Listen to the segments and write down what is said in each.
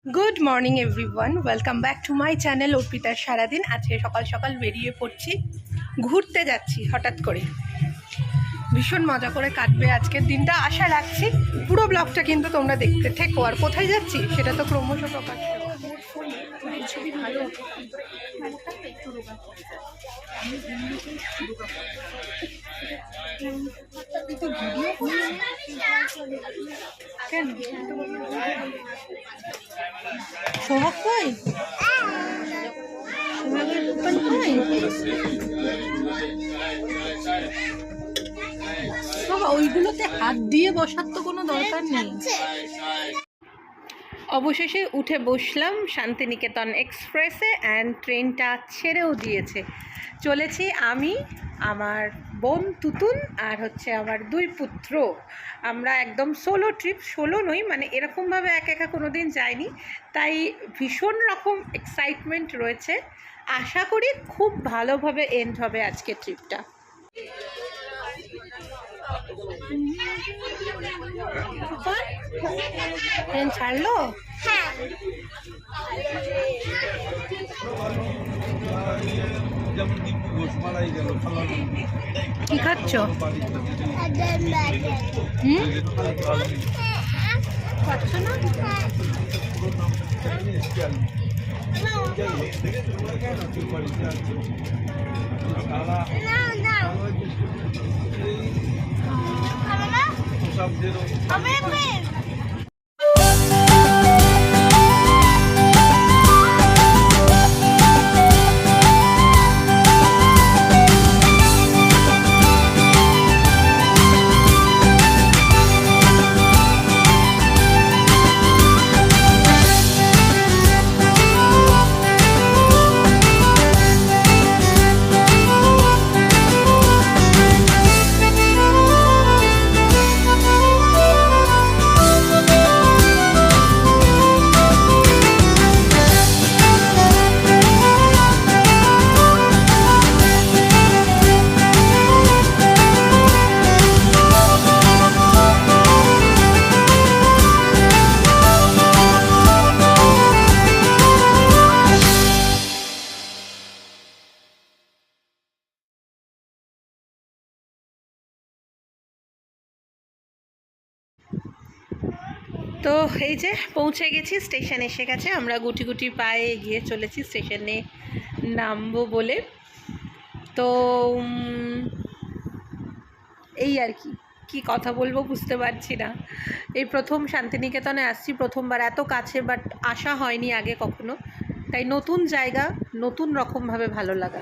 Good morning everyone, welcome back to my channel অর্পিতার সারাদিন। আজকে সকাল সকাল বেরিয়ে পড়ছি, ঘুরতে যাচ্ছি হঠাৎ করে। ভীষণ মজা করে কাটবে আজকের দিনটা, আশা রাখছি। পুরো ব্লগটা কিন্তু তোমরা দেখতে থেকো। আর কোথায় যাচ্ছি সেটা তো ক্রমশ প্রকাশ ছবি ভালো কেন সোহাগ কই? সোহাগের দোকান কই? বাবা, ওইগুলোতে হাত দিয়ে বসার তো কোনো দরকার নেই। অবশেষে উঠে বসলাম শান্তিনিকেতন এক্সপ্রেসে, অ্যান্ড ট্রেনটা ছেড়েও দিয়েছে। চলেছি আমি, আমার বোন তুতুন, আর হচ্ছে আমার দুই পুত্র। আমরা একদম সোলো ট্রিপ, সোলো নই মানে এরকমভাবে একা একা কোনো দিন যাইনি, তাই ভীষণ রকম এক্সাইটমেন্ট রয়েছে। আশা করি খুব ভালোভাবে এন্ড হবে আজকের ট্রিপটা। ট্রেন ছাড়লো? কি খাচ্ছ? পাচ্ছ না? তো এই যে পৌঁছে গেছি, স্টেশন এসে গেছে। আমরা গুটি গুটি পায়ে এগিয়ে চলেছি স্টেশনে নামবো বলে। তো এই আর কি, কি কথা বলবো বুঝতে পারছি না। এই প্রথম শান্তিনিকেতনে আসছি, প্রথমবার এত কাছে, বাট আসা হয়নি আগে কখনো, তাই নতুন জায়গা, নতুন রকমভাবে ভালো লাগা।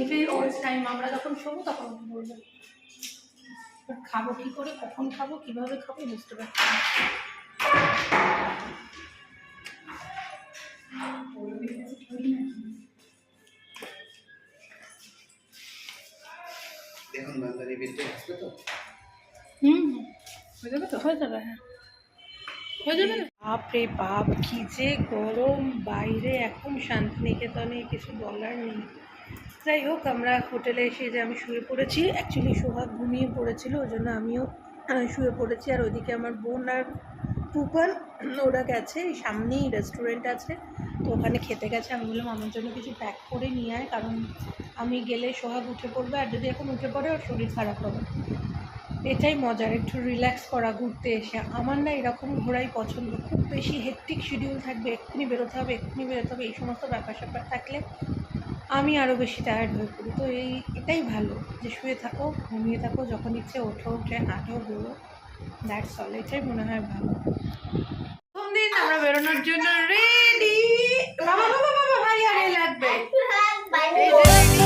এটাই অল টাইম, আমরা যখন শোবো তখন বলবো খাবো কী করে, কখন খাবো, কীভাবে খাবো বুঝতে পারছি না। দেখুন বাঙালি বিলটা আসবে তো? হয়ে যাবে তো, হয়ে যাবে, হ্যাঁ হয়ে যাবে না। বাপ রে বাপ, কি যে গরম বাইরে এখন শান্তিনিকেতনে, কিছু বলার নেই। যাই হোক, আমরা হোটেলে এসে যে আমি শুয়ে পড়েছি। অ্যাকচুয়ালি সোহাগ ঘুমিয়ে পড়েছিল, ওই জন্য আমিও শুয়ে পড়েছি। আর ওইদিকে আমার বোন আর পুপান, ওরা গেছে, সামনেই রেস্টুরেন্ট আছে, তো ওখানে খেতে গেছে। আমি বললাম আমার জন্য কিছু প্যাক করে নিয়ে আয়, কারণ আমি গেলে সোহাগ উঠে পড়বে, আর যদি এখন উঠে পড়ে ওর শরীর খারাপ হবে। এটাই মজার, একটু রিল্যাক্স করা ঘুরতে এসে। আমার না এরকম ঘোরাই পছন্দ। খুব বেশি হেক্টিক শিডিউল থাকবে, এক্ষুনি বেরোতে হবে, এক্ষুনি বেরোতে হবে, এই সমস্ত ব্যাপার স্যাপার থাকলে আমি আরও বেশি টায়ার্ড হয়ে পড়ি। তো এটাই ভালো যে শুয়ে থাকো, ঘুমিয়ে থাকো, যখন ইচ্ছে ওঠো, উঠে হাঁটো, ঘুরো, দ্যাটস অল। এটাই মনে হয় ভালো। প্রথম দিন আমরা বেরোনোর জন্য রেডি। বাবা বাবা বাবা, ভাই আরে লাগবে। এই যে ready।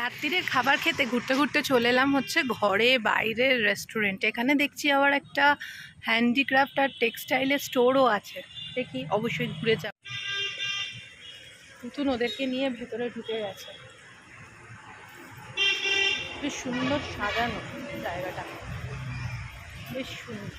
রাত্রিরের খাবার খেতে ঘুরতে ঘুরতে চলে এলাম হচ্ছে ঘরে বাইরের রেস্টুরেন্টে। এখানে দেখছি আবার একটা হ্যান্ডিক্রাফট আর টেক্সটাইলের স্টোরও আছে। দেখি, অবশ্যই ঘুরে যাব। নতুন ওদেরকে নিয়ে ভেতরে ঢুকে গেছে। বেশ সুন্দর সাজানো জায়গাটা, বেশ সুন্দর।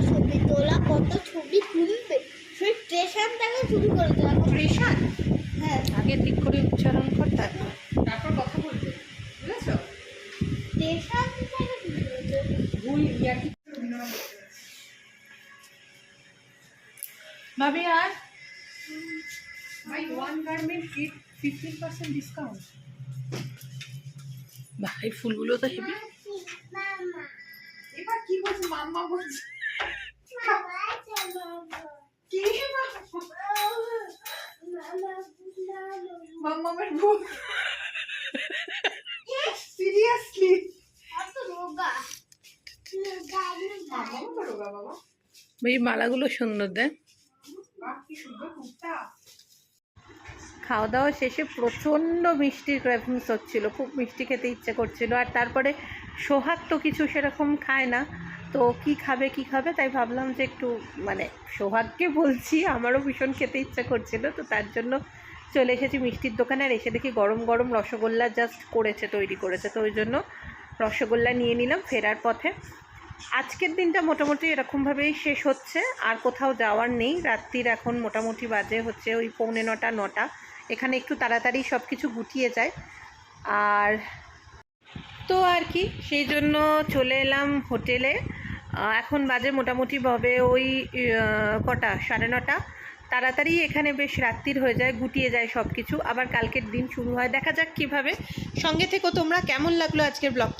ছবি তোলা কত ছবি তুলবে, সেই স্টেশন থেকে শুরু করে দেওয়া। স্টেশন? হ্যাঁ, আগে ঠিক করে উচ্চারণ কর, তারপর কথা বলবে, বুঝেছো? স্টেশন থেকে শুরু করে দেওয়া। ভুল ইয়ার্কি। ভাবি আর ভাই ওয়ান গার্মেন্ট 50% ডিসকাউন্ট। ভাই ফুলগুলো তো হেভি। মামা এবার কি বলছে? মাম্মা বলছে কি? মাম্মামের ভুল। সিরিয়াসলি অত রোগা মাম্মাও তো রোগা বাবা। ভাই মালাগুলো সুন্দর দেয়। কি সুন্দর কুর্তা। খাওয়া দাওয়া শেষে প্রচণ্ড মিষ্টির ক্র্যাভিংস হচ্ছিল, খুব মিষ্টি খেতে ইচ্ছে করছিল। আর তারপরে সোহাগ তো কিছু সেরকম খায় না, তো কি খাবে তাই ভাবলাম যে একটু মানে সোহাগকে বলছি, আমারও ভীষণ খেতে ইচ্ছে করছিল, তো তার জন্য চলে এসেছি মিষ্টির দোকানে। আর এসে দেখি গরম গরম রসগোল্লা জাস্ট তৈরি করেছে, তো ওই জন্য রসগোল্লা নিয়ে নিলাম ফেরার পথে। আজকের দিনটা মোটামুটি এরকমভাবেই শেষ হচ্ছে, আর কোথাও যাওয়ার নেই। রাত্রির এখন মোটামুটি বাজে হচ্ছে ওই 9:45-9টা। এখানে একটু তাড়াতাড়ি সব কিছু গুটিয়ে যায়, আর তো আর কি, সেই জন্য চলে এলাম হোটেলে। এখন বাজে মোটামুটি ভাবে ওই কটা, 9:30। তাড়াতাড়ি এখানে বেশ রাত্রির হয়ে যায়, গুটিয়ে যায় সব কিছু। আবার কালকের দিন শুরু হয়, দেখা যাক কীভাবে। সঙ্গে থেকো তোমরা। কেমন লাগলো আজকের ব্লগটা?